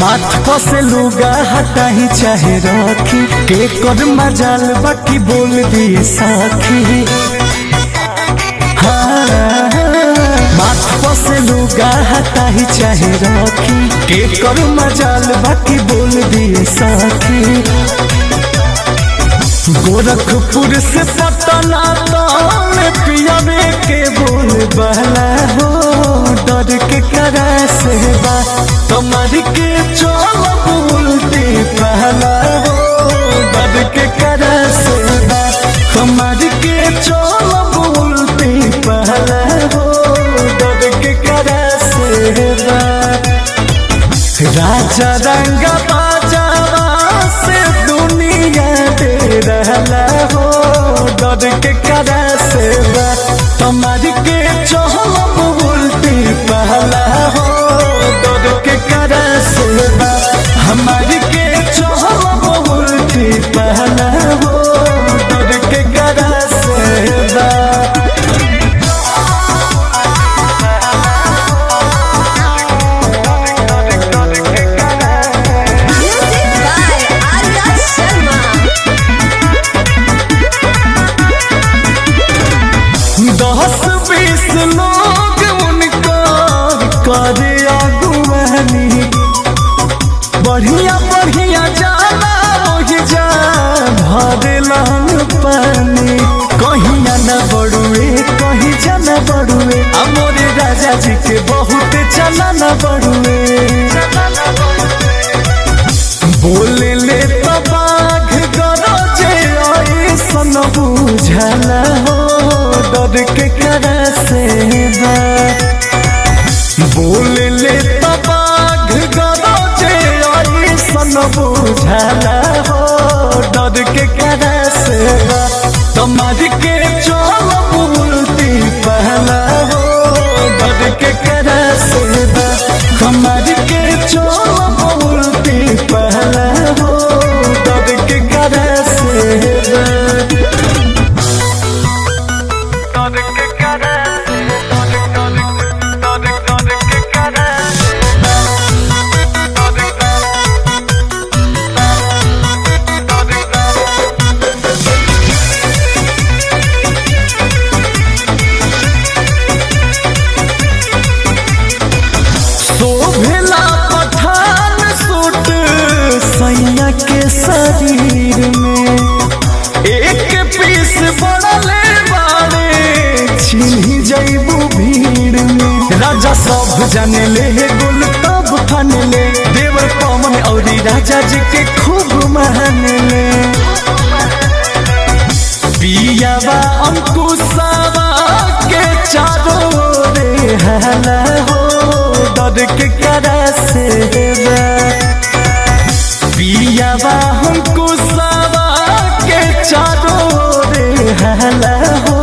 माथ पसे लुगा हटाही चाहे रखी के कर मजाल बाकी बोल दिए साखी। हाँ, माथ पसे लुगा हटाही चाहे रखी के कर मजाल बाकी बोल दिए साखी। गोरखपुर से पटना तक पियावे के बोल बहला हो डर के करा से बा कमर के चोल बोलते पहला हो डर के करा से बा कमर के चोल बोलते पहला हो डर के करा से बा। राजा रंग बाजावा से दुनिया दे रहला हो डर के करा से बा कमर के चोल बोलते पहला हो डर के करा से बा हमारी के चोल बोलते पहला हो डर के करा से बा। लोग उनकर करे अगुवानी बढ़िया बढ़िया जाना वही जा भरेला पानी कहीं न बड़ुए कहीं जाना बड़ुए मोरे राजा जी के बहुत चला न बड़ुए। बोले ले तो बाघ गरजे ऐसन बुझला हो डर के करा से बा बोले ले तो बाघ गरजे ऐसन बुझला हो डर के करा से बा कमर के चोल बोलती पहला हो डर के करा से बा कमर के चोल बोलती पहला हो डर के करा से बा। शोभला पठान सूट सैया के शरीर में एक पीस बड़ले बाड़े छिन्ही जैबू भीड़ में राजा सब जाने ले गुल तब फन ले देवर पवन और राजा जी के खूब मान ले पियावा अंकुशावा के चारों रे हला हो डर के करा से बा पियावा अंकुशावा के चारों रे हला हो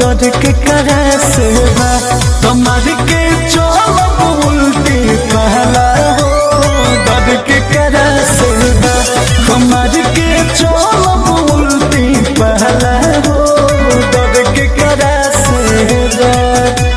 डर के करा से बा कमर के चोल बोलते पहला हो डर के करा से बा कमर के चोल बोलते पहला हो डर के करा से बा।